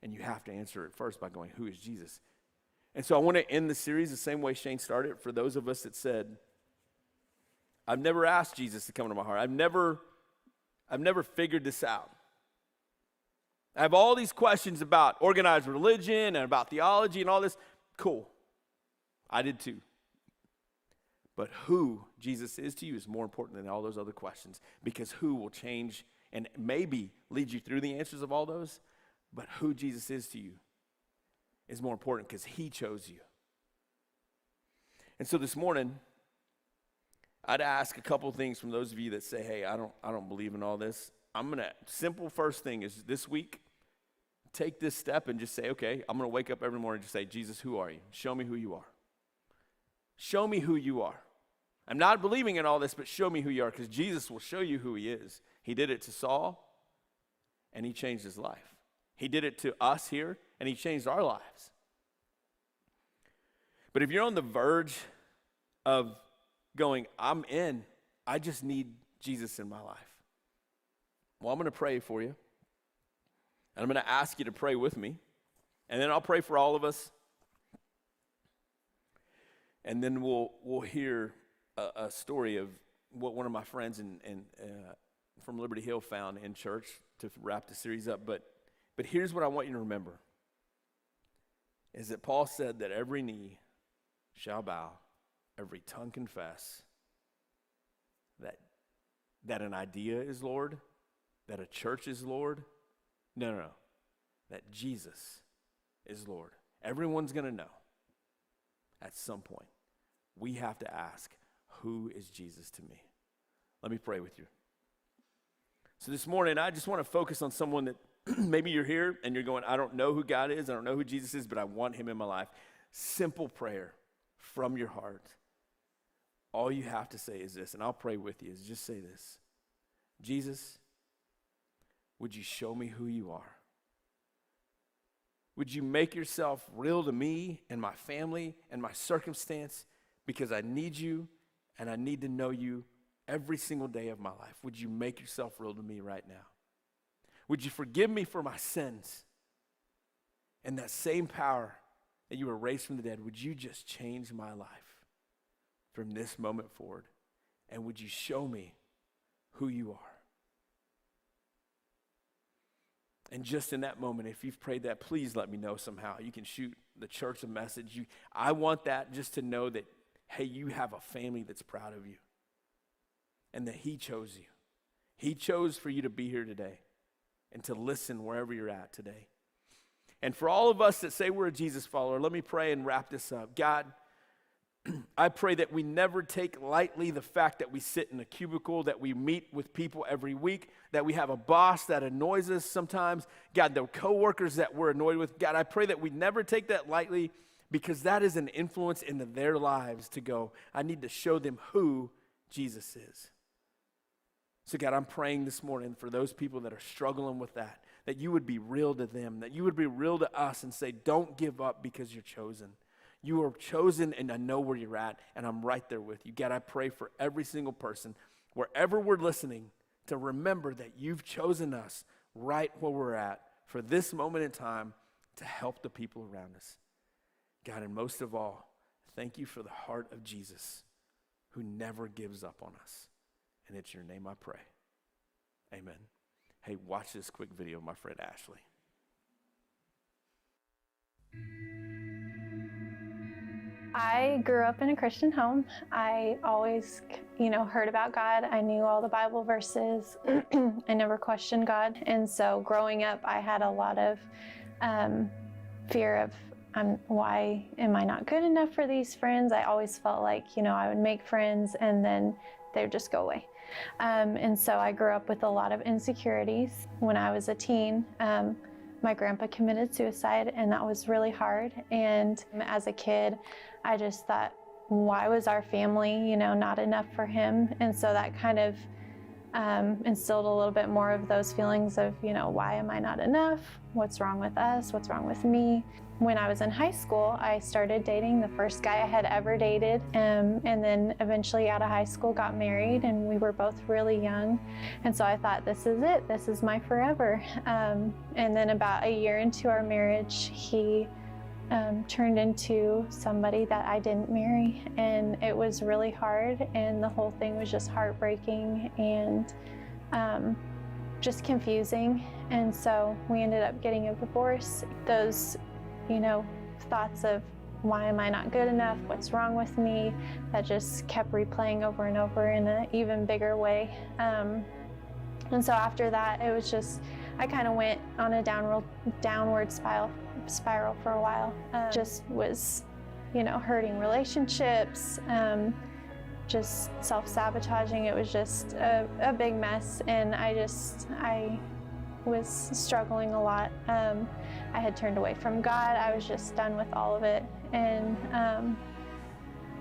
And you have to answer it first by going, who is Jesus? And so I want to end the series the same way Shane started. For those of us that said, I've never asked Jesus to come into my heart. I've never figured this out. I have all these questions about organized religion and about theology and all this. Cool. I did too. But who Jesus is to you is more important than all those other questions, because who will change and maybe lead you through the answers of all those, but who Jesus is to you is more important because he chose you. And so this morning, I'd ask a couple things from those of you that say, hey, I don't believe in all this. Simple first thing is this week, take this step and just say, okay, I'm going to wake up every morning and just say, Jesus, who are you? Show me who you are. Show me who you are. I'm not believing in all this, but show me who you are, because Jesus will show you who he is. He did it to Saul, and he changed his life. He did it to us here, and he changed our lives. But if you're on the verge of going, I'm in, I just need Jesus in my life. Well, I'm going to pray for you. And I'm going to ask you to pray with me. And then I'll pray for all of us. And then we'll hear a story of what one of my friends from Liberty Hill found in church to wrap the series up. But here's what I want you to remember, is that Paul said that every knee shall bow, every tongue confess that an idea is Lord, that a church is Lord. No. That Jesus is Lord. Everyone's going to know at some point. We have to ask, who is Jesus to me? Let me pray with you. So this morning, I just want to focus on someone that maybe you're here and you're going, I don't know who God is, I don't know who Jesus is, but I want him in my life. Simple prayer from your heart. All you have to say is this, and I'll pray with you, is just say this. Jesus, would you show me who you are? Would you make yourself real to me and my family and my circumstance, because I need you and I need to know you every single day of my life? Would you make yourself real to me right now? Would you forgive me for my sins? And that same power that you were raised from the dead, would you just change my life from this moment forward? And would you show me who you are? And just in that moment, if you've prayed that, please let me know somehow. You can shoot the church a message. I want that just to know that, hey, you have a family that's proud of you and that he chose you. He chose for you to be here today and to listen wherever you're at today. And for all of us that say we're a Jesus follower, let me pray and wrap this up. God, I pray that we never take lightly the fact that we sit in a cubicle, that we meet with people every week, that we have a boss that annoys us sometimes. God, the coworkers that we're annoyed with, God, I pray that we never take that lightly, because that is an influence into their lives to go, I need to show them who Jesus is. So God, I'm praying this morning for those people that are struggling with that you would be real to them, that you would be real to us and say, don't give up because you're chosen. You are chosen, and I know where you're at, and I'm right there with you. God, I pray for every single person, wherever we're listening, to remember that you've chosen us right where we're at for this moment in time to help the people around us. God, and most of all, thank you for the heart of Jesus, who never gives up on us. And it's your name I pray. Amen. Hey, watch this quick video of my friend Ashley. I grew up in a Christian home. I always, heard about God. I knew all the Bible verses. I never questioned God. And so growing up, I had a lot of fear of, why am I not good enough for these friends? I always felt like, I would make friends and then they would just go away. And so I grew up with a lot of insecurities. When I was a teen, my grandpa committed suicide, and that was really hard. And as a kid, I just thought, why was our family, not enough for him? And so that kind of instilled a little bit more of those feelings of, why am I not enough? What's wrong with us? What's wrong with me? When I was in high school, I started dating the first guy I had ever dated, and then eventually out of high school got married, and we were both really young. And so I thought, this is it, this is my forever. And then about a year into our marriage, he turned into somebody that I didn't marry, and it was really hard, and the whole thing was just heartbreaking and just confusing. And so we ended up getting a divorce. Those thoughts of why am I not good enough, what's wrong with me, that just kept replaying over and over in an even bigger way. And so after that, it was just, I kind of went on a downward spiral for a while. Just was, hurting relationships, just self-sabotaging. It was just a big mess, and I was struggling a lot. I had turned away from God. I was just done with all of it. And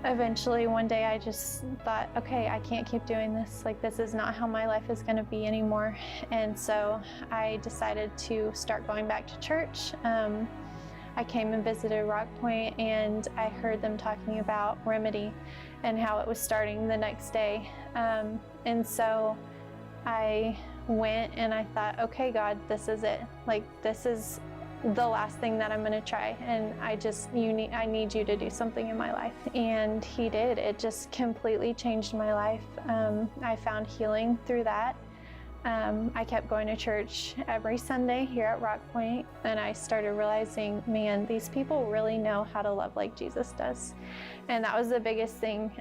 eventually one day I just thought, okay, I can't keep doing this. Like, this is not how my life is going to be anymore. And so I decided to start going back to church. I came and visited Rock Point, and I heard them talking about Remedy and how it was starting the next day. And so I went and I thought, okay, God, this is it. Like, this is the last thing that I'm going to try, and I need you to do something in my life. And he did. It just completely changed my life. I found healing through that. I kept going to church every Sunday here at Rock Point, and I started realizing, man, these people really know how to love like Jesus does. And that was the biggest thing,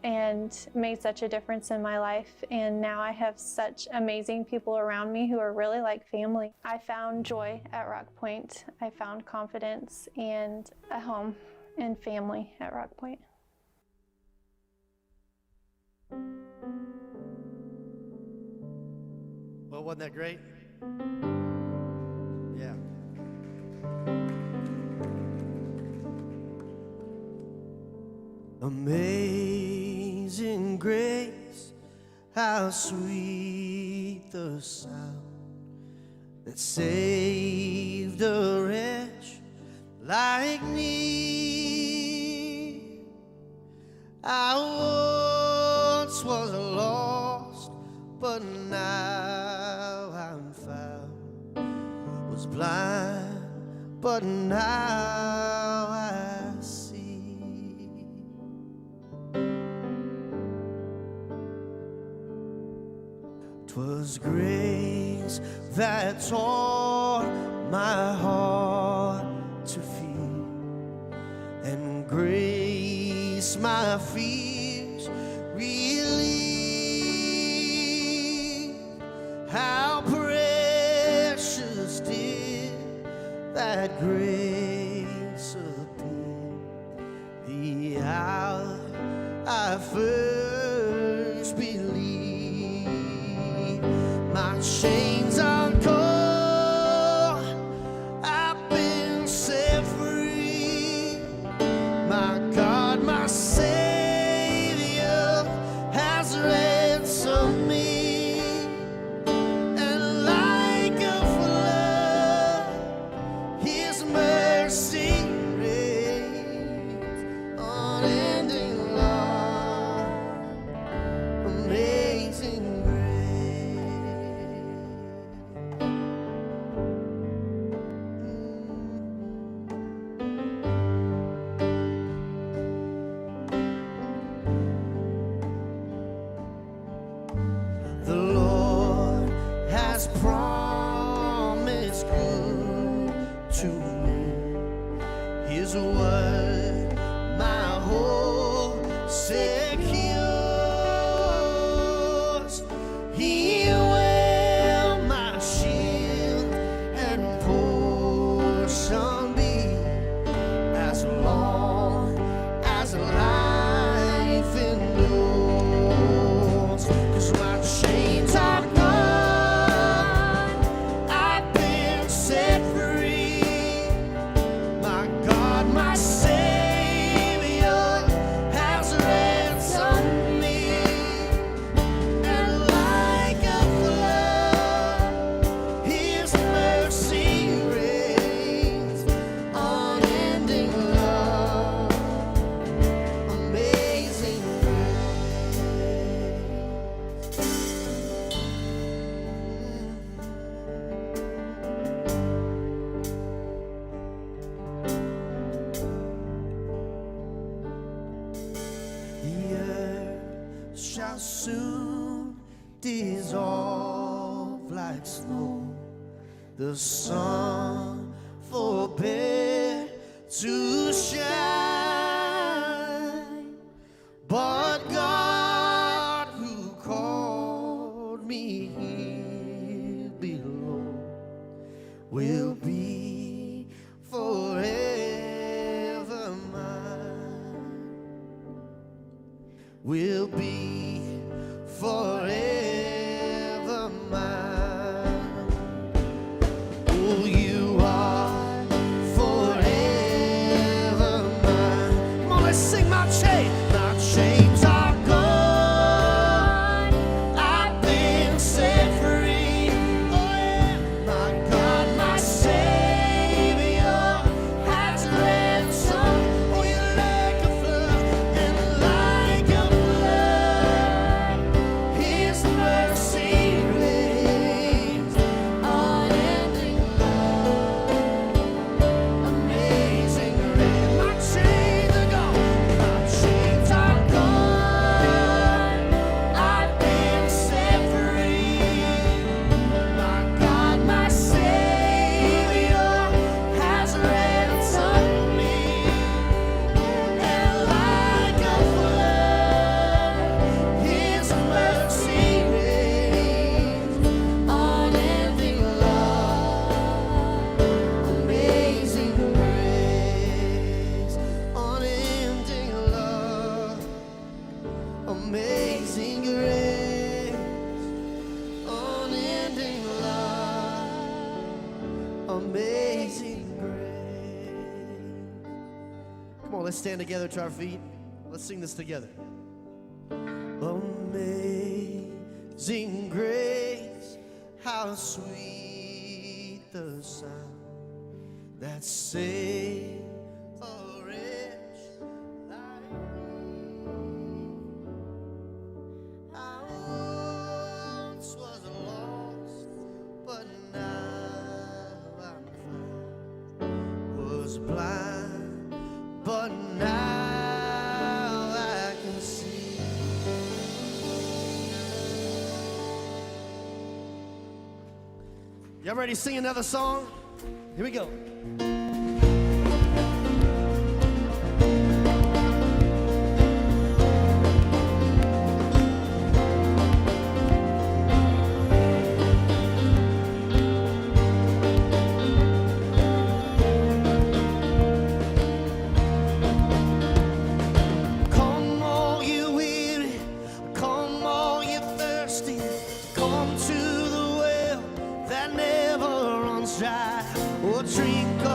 and made such a difference in my life. And now I have such amazing people around me who are really like family. I found joy at Rock Point. I found confidence and a home and family at Rock Point. Well, wasn't that great? Yeah. Amazing grace, how sweet the sound that saved a wretch like me. I once was lost, but now I'm found. Was blind, but now I see. 'Twas grace that taught my heart to fear, and grace my fears relieved. How precious did that grace appear the hour I first believed. My chains are gone, I've been set free. My God, my Savior has ransomed me. And like a flood, His mercy reigns. Unending love, amazing grace. The Lord has promised good to me. His word, my hope secures. He will my shield and portion be, as long as life endures. 'Cause my chains are gone, I've been set free. My God, my Savior has ransomed shall soon dissolve like snow. The sun forbid to shine, but God who called me here below will be forever mine, will be forever mine. Oh, you are forever mine. Come on, let's sing my chain. My chains are gone. I've been set free. Oh, yeah. My God, my Savior has ransomed. Oh, you're like a flood and like a flood. His mercy reigns, unending love, amazing grace. My chains are gone, my chains are gone. I've been set free. My God, my Savior has ransomed me, and like a flood, His mercy reigns, unending love, amazing grace, unending love, amazing grace, unending love, amazing grace. Come on, let's stand together to our feet. Let's sing this together. Amazing grace, how sweet the sound that saved a wretch like me. I once was lost, but now I'm found. Was blind, but now I can see. Y'all ready to sing another song? Here we go. Come all you weary, come all you thirsty, come to the well that never runs dry. Oh, drink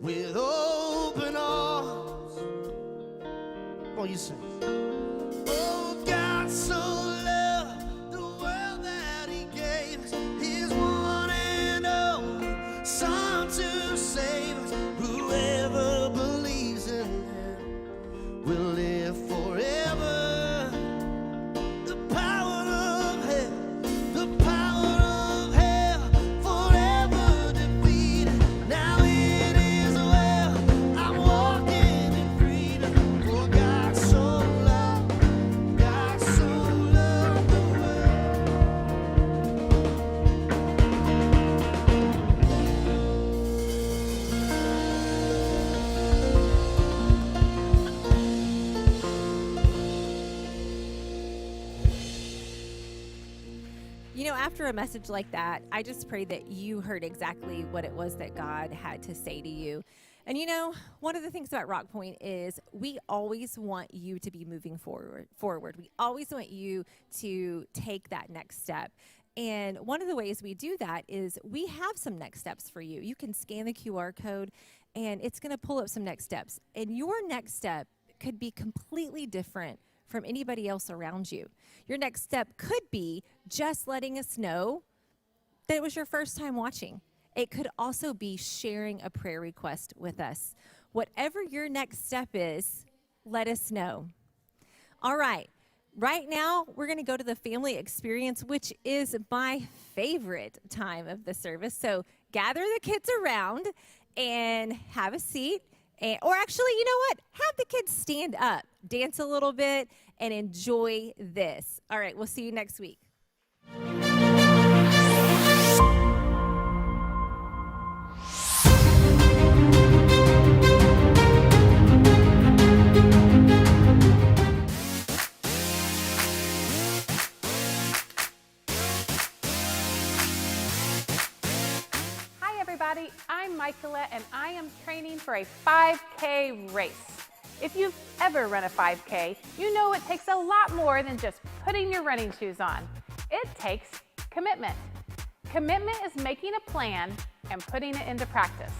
with open arms. Oh, you sing. Oh, God so loved the world that he gave us his one and only Son to save us. Whoever believes in him will live forever. The power of hell forever defeated. Now it is well, I'm walking in freedom. For God so loved the world. You know, after a message like that, I just pray that you heard exactly what it was that God had to say to you. And you know, one of the things about Rock Point is we always want you to be moving forward. We always want you to take that next step. And one of the ways we do that is we have some next steps for you. You can scan the QR code and it's going to pull up some next steps. And your next step could be completely different from anybody else around you. Your next step could be just letting us know that it was your first time watching. It could also be sharing a prayer request with us. Whatever your next step is, let us know. All right. Right now, we're going to go to the family experience, which is my favorite time of the service. So gather the kids around and have a seat. Or actually, you know what? Have the kids stand up, dance a little bit, and enjoy this. All right, we'll see you next week. Hi everybody, I'm Michaela and I am training for a 5K race. If you've ever run a 5K, you know it takes a lot more than just putting your running shoes on. It takes commitment. Commitment is making a plan and putting it into practice.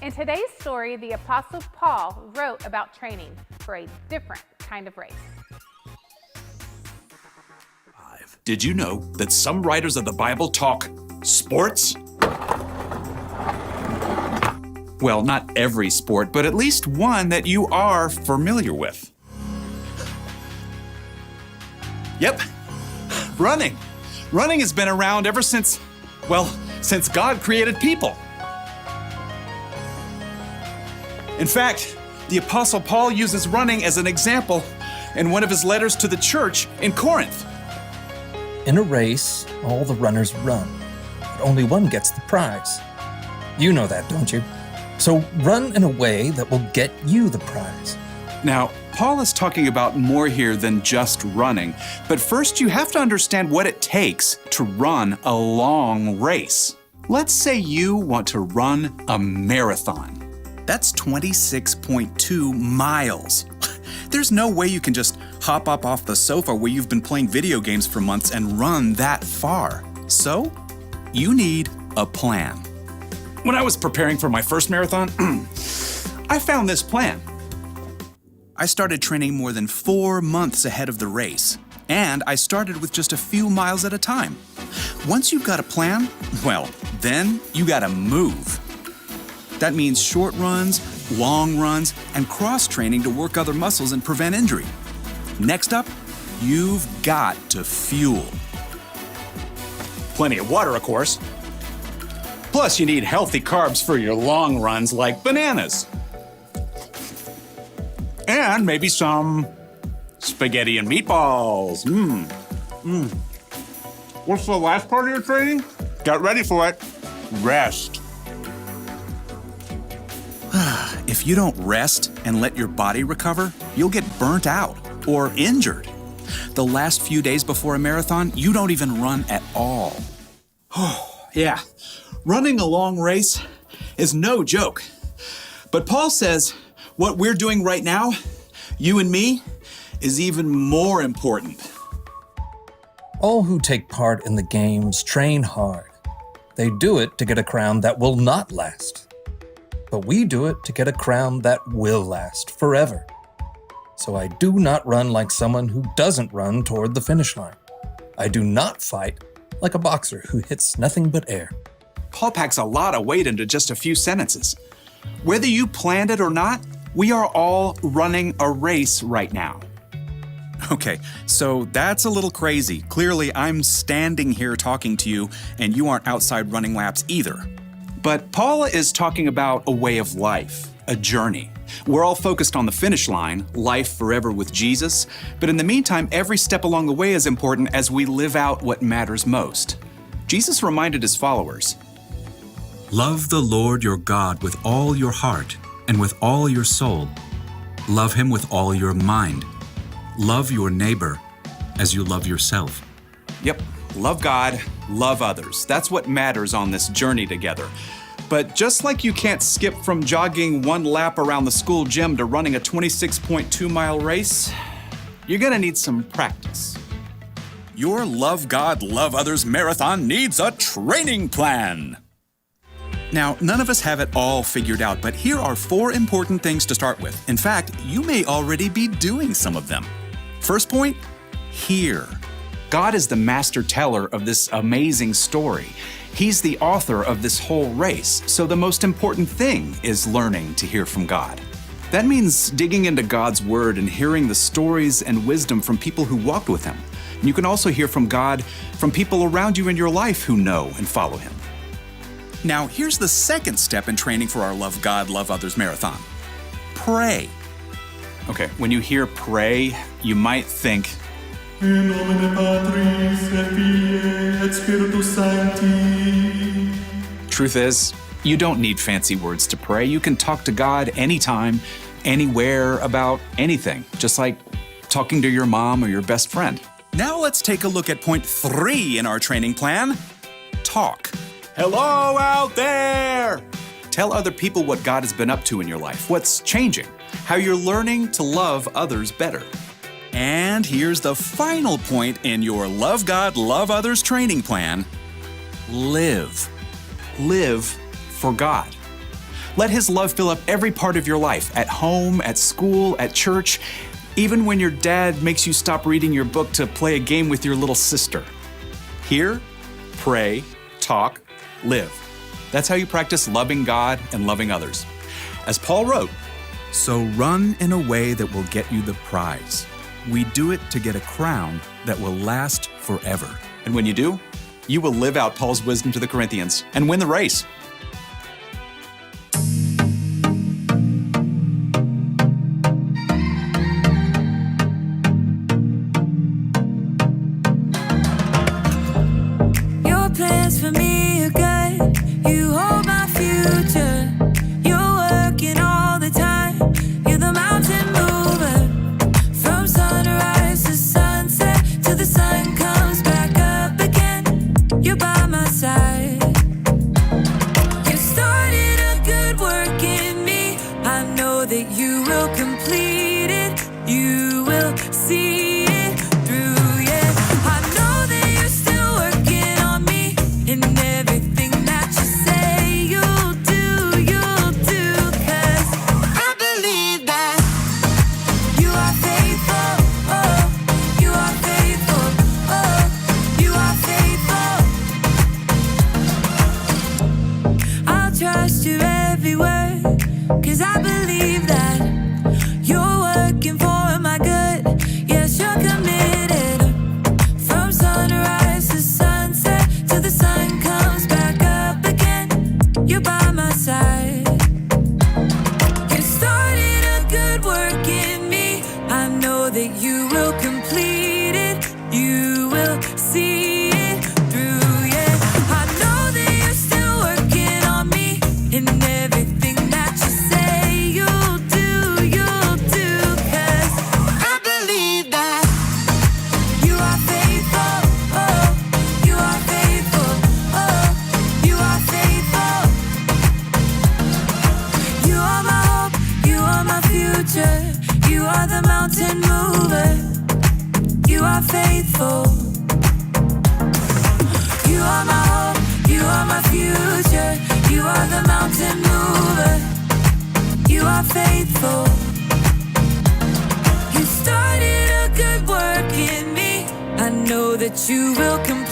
In today's story, the Apostle Paul wrote about training for a different kind of race. Did you know that some writers of the Bible talk sports? Well, not every sport, but at least one that you are familiar with. Yep, running. Running has been around ever since God created people. In fact, the Apostle Paul uses running as an example in one of his letters to the church in Corinth. In a race, all the runners run, but only one gets the prize. You know that, don't you? So run in a way that will get you the prize. Now, Paul is talking about more here than just running, but first you have to understand what it takes to run a long race. Let's say you want to run a marathon. That's 26.2 miles. There's no way you can just hop up off the sofa where you've been playing video games for months and run that far. So, you need a plan. When I was preparing for my first marathon, I found this plan. I started training more than 4 months ahead of the race, and I started with just a few miles at a time. Once you've got a plan, well, then you gotta move. That means short runs, long runs, and cross-training to work other muscles and prevent injury. Next up, you've got to fuel. Plenty of water, of course. Plus, you need healthy carbs for your long runs like bananas. And maybe some spaghetti and meatballs. What's the last part of your training? Get ready for it. Rest. If you don't rest and let your body recover, you'll get burnt out or injured. The last few days before a marathon, you don't even run at all. Yeah, running a long race is no joke. But Paul says what we're doing right now, you and me, is even more important. All who take part in the games train hard. They do it to get a crown that will not last. but we do it to get a crown that will last forever. So I do not run like someone who doesn't run toward the finish line. I do not fight like a boxer who hits nothing but air. Paul packs a lot of weight into just a few sentences. Whether you planned it or not, we are all running a race right now. Okay, so that's a little crazy. Clearly, I'm standing here talking to you, and you aren't outside running laps either. But Paul is talking about a way of life, a journey. We're all focused on the finish line, life forever with Jesus, but in the meantime, every step along the way is important as we live out what matters most. Jesus reminded his followers, Love the Lord your God with all your heart and with all your soul. Love him with all your mind. Love your neighbor as you love yourself. Yep, love God, love others. That's what matters on this journey together. But just like you can't skip from jogging one lap around the school gym to running a 26.2-mile race, you're gonna need some practice. Your Love God, Love Others marathon needs a training plan. Now, none of us have it all figured out, but here are 4 important things to start with. In fact, you may already be doing some of them. First point, hear. God is the master teller of this amazing story. He's the author of this whole race, so the most important thing is learning to hear from God. That means digging into God's word and hearing the stories and wisdom from people who walked with him. And you can also hear from God from people around you in your life who know and follow him. Now, here's the second step in training for our Love God, Love Others marathon. Pray. Okay, when you hear pray, you might think, In nomine Patris et Filii et Spiritus Sancti. Truth is, you don't need fancy words to pray. You can talk to God anytime, anywhere, about anything, just like talking to your mom or your best friend. Now let's take a look at point 3 in our training plan. Talk. Hello out there! Tell other people what God has been up to in your life, what's changing, how you're learning to love others better. And here's the final point in your Love God, Love Others training plan. Live. Live for God. Let his love fill up every part of your life, at home, at school, at church, even when your dad makes you stop reading your book to play a game with your little sister. Hear, pray, talk, live. That's how you practice loving God and loving others. As Paul wrote, So run in a way that will get you the prize. We do it to get a crown that will last forever. and when you do, you will live out Paul's wisdom to the Corinthians and win the race. Your plans for me are good. You hold my future. You're working all the time. You're the mountain mover. From sunrise to sunset till the sun comes back up again. You're by my side. You started a good work in me. I know that you will complete it. You will see it through, yeah. I know that you're still working on me. And everything that you say you'll do, 'cause I believe that you are faithful, oh, you are faithful, oh, you are faithful. I'll trust your every word, 'cause I believe that you're working for my good. Yes, you're committed. From sunrise to sunset till the sun comes back up again. You're by my side. You started a good work in me. I know that you will complete it. You will see it through, yeah. I know that you're still working on me. And everything that you say you'll do, 'cause I believe that you are faithful, oh, you are faithful, oh, you are faithful. You are my hope, you are my future. You are the mountain mover. You are faithful. You are my hope, you are my future. You are the mountain mover. faithful. You started a good work in me. I know that you will complete